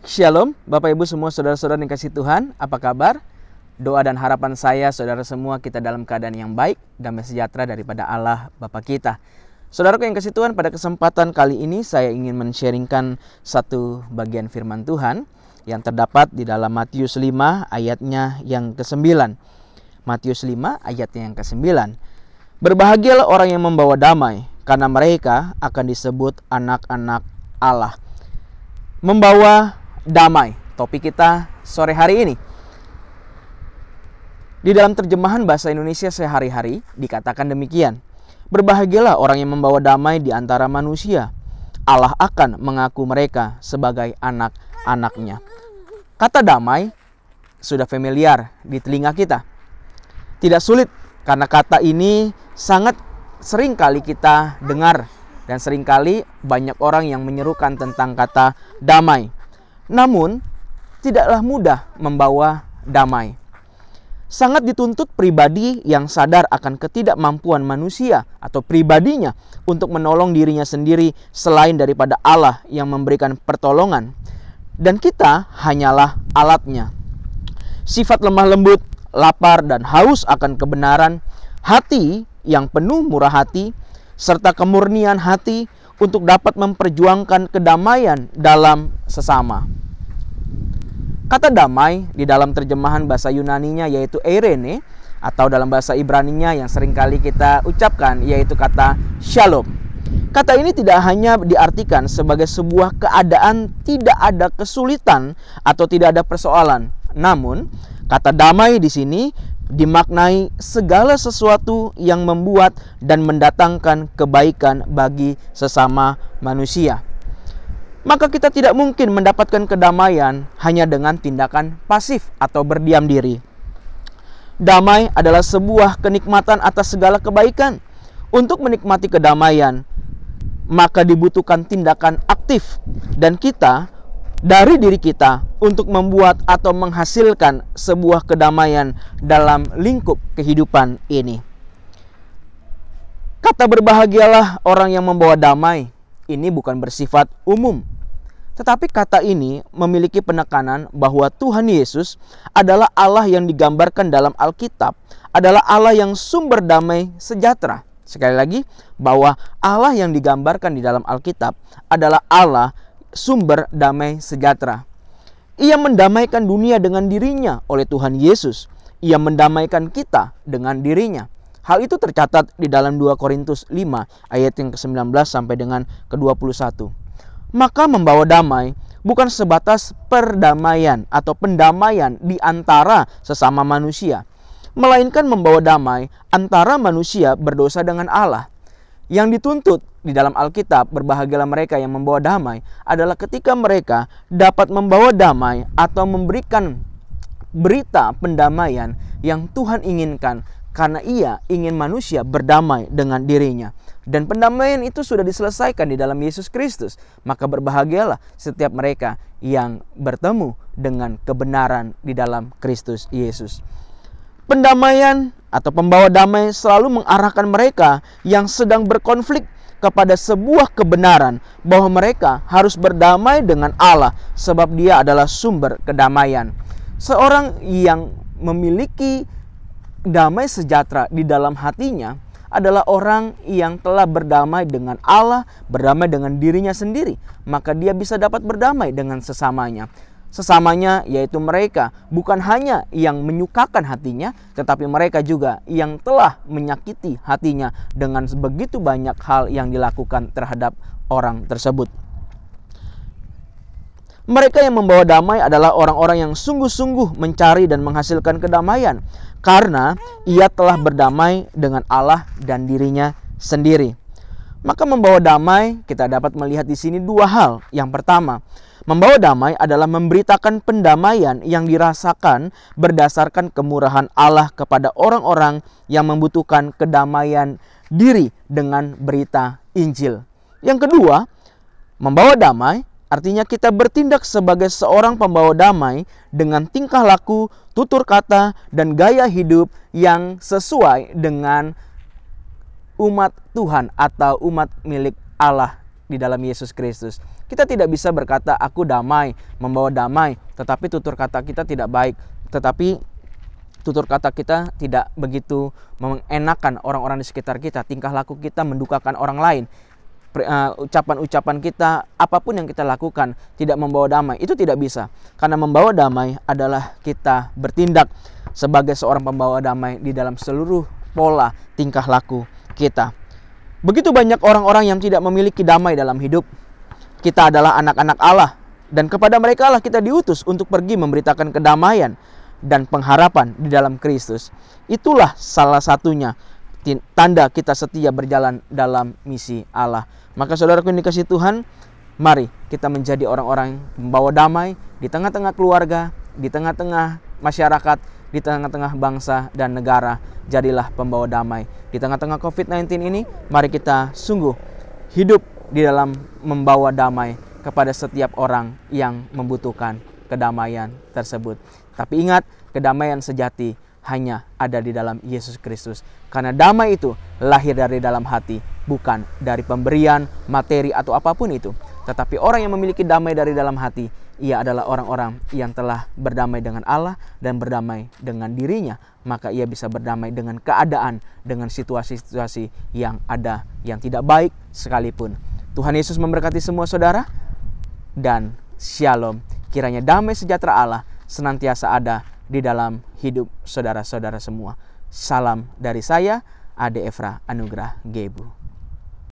Shalom, Bapak Ibu semua, saudara-saudara yang kasih Tuhan, apa kabar? Doa dan harapan saya, saudara semua, kita dalam keadaan yang baik, damai sejahtera daripada Allah Bapa kita. Saudaraku yang kasih Tuhan, pada kesempatan kali ini saya ingin men-sharingkan satu bagian firman Tuhan yang terdapat di dalam Matius 5 ayatnya yang ke-9. Matius 5 ayatnya yang ke-9. Berbahagialah orang yang membawa damai, karena mereka akan disebut anak-anak Allah. Membawa damai, topik kita sore hari ini. Di dalam terjemahan bahasa Indonesia sehari-hari dikatakan demikian. Berbahagialah orang yang membawa damai di antara manusia. Allah akan mengaku mereka sebagai anak-anaknya. Kata damai sudah familiar di telinga kita. Tidak sulit karena kata ini sangat sering kali kita dengar dan seringkali banyak orang yang menyerukan tentang kata damai. Namun, tidaklah mudah membawa damai. Sangat dituntut pribadi yang sadar akan ketidakmampuan manusia atau pribadinya untuk menolong dirinya sendiri selain daripada Allah yang memberikan pertolongan. Dan kita hanyalah alatnya. Sifat lemah lembut, lapar dan haus akan kebenaran, hati yang penuh murah hati, serta kemurnian hati untuk dapat memperjuangkan kedamaian dalam sesama. Kata damai di dalam terjemahan bahasa Yunaninya yaitu eirene, atau dalam bahasa Ibraninya yang seringkali kita ucapkan yaitu kata shalom. Kata ini tidak hanya diartikan sebagai sebuah keadaan tidak ada kesulitan atau tidak ada persoalan. Namun, kata damai di sini dimaknai segala sesuatu yang membuat dan mendatangkan kebaikan bagi sesama manusia. Maka kita tidak mungkin mendapatkan kedamaian hanya dengan tindakan pasif atau berdiam diri. Damai adalah sebuah kenikmatan atas segala kebaikan. Untuk menikmati kedamaian, maka dibutuhkan tindakan aktif dan kita dari diri kita untuk membuat atau menghasilkan sebuah kedamaian dalam lingkup kehidupan ini. Kata berbahagialah orang yang membawa damai ini bukan bersifat umum, tetapi kata ini memiliki penekanan bahwa Tuhan Yesus adalah Allah yang digambarkan dalam Alkitab, adalah Allah yang sumber damai sejahtera. Sekali lagi, bahwa Allah yang digambarkan di dalam Alkitab adalah Allah sumber damai sejahtera. Ia mendamaikan dunia dengan dirinya oleh Tuhan Yesus. Ia mendamaikan kita dengan dirinya. Hal itu tercatat di dalam 2 Korintus 5 ayat yang ke-19 sampai dengan ke-21. Maka membawa damai bukan sebatas perdamaian atau pendamaian di antara sesama manusia, melainkan membawa damai antara manusia berdosa dengan Allah. Yang dituntut di dalam Alkitab, berbahagialah mereka yang membawa damai, adalah ketika mereka dapat membawa damai atau memberikan berita pendamaian yang Tuhan inginkan, karena Ia ingin manusia berdamai dengan dirinya. Dan pendamaian itu sudah diselesaikan di dalam Yesus Kristus. Maka berbahagialah setiap mereka yang bertemu dengan kebenaran di dalam Kristus Yesus. Pendamaian atau pembawa damai selalu mengarahkan mereka yang sedang berkonflik kepada sebuah kebenaran bahwa mereka harus berdamai dengan Allah sebab Dia adalah sumber kedamaian. Seorang yang memiliki damai sejahtera di dalam hatinya adalah orang yang telah berdamai dengan Allah, berdamai dengan dirinya sendiri. Maka dia bisa dapat berdamai dengan sesamanya. Sesamanya yaitu mereka bukan hanya yang menyukakan hatinya, tetapi mereka juga yang telah menyakiti hatinya dengan begitu banyak hal yang dilakukan terhadap orang tersebut. Mereka yang membawa damai adalah orang-orang yang sungguh-sungguh mencari dan menghasilkan kedamaian, karena ia telah berdamai dengan Allah dan dirinya sendiri. Maka membawa damai, kita dapat melihat di sini dua hal. Yang pertama, membawa damai adalah memberitakan pendamaian yang dirasakan berdasarkan kemurahan Allah kepada orang-orang yang membutuhkan kedamaian diri dengan berita Injil. Yang kedua, membawa damai artinya kita bertindak sebagai seorang pembawa damai dengan tingkah laku, tutur kata, dan gaya hidup yang sesuai dengan umat Tuhan atau umat milik Allah di dalam Yesus Kristus. Kita tidak bisa berkata aku damai, membawa damai, tetapi tutur kata kita tidak baik, tetapi tutur kata kita tidak begitu mengenakan orang-orang di sekitar kita, tingkah laku kita mendukakan orang lain, ucapan-ucapan kita, apapun yang kita lakukan tidak membawa damai. Itu tidak bisa, karena membawa damai adalah kita bertindak sebagai seorang pembawa damai di dalam seluruh pola tingkah laku kita. Begitu banyak orang-orang yang tidak memiliki damai dalam hidup. Kita adalah anak-anak Allah, dan kepada mereka lah kita diutus untuk pergi memberitakan kedamaian dan pengharapan di dalam Kristus. Itulah salah satunya tanda kita setia berjalan dalam misi Allah. Maka saudaraku yang dikasihi Tuhan, mari kita menjadi orang-orang membawa damai di tengah-tengah keluarga, di tengah-tengah masyarakat, di tengah-tengah bangsa dan negara. Jadilah pembawa damai. Di tengah-tengah COVID-19 ini, mari kita sungguh hidup di dalam membawa damai kepada setiap orang yang membutuhkan kedamaian tersebut. Tapi ingat, kedamaian sejati hanya ada di dalam Yesus Kristus. Karena damai itu lahir dari dalam hati, bukan dari pemberian, materi atau apapun itu. Tetapi orang yang memiliki damai dari dalam hati, ia adalah orang-orang yang telah berdamai dengan Allah dan berdamai dengan dirinya. Maka ia bisa berdamai dengan keadaan, dengan situasi-situasi yang ada, yang tidak baik sekalipun. Tuhan Yesus memberkati semua saudara, dan shalom. Kiranya damai sejahtera Allah senantiasa ada di dalam hidup saudara-saudara semua. Salam dari saya, Ade Efra Anugrah Gebu.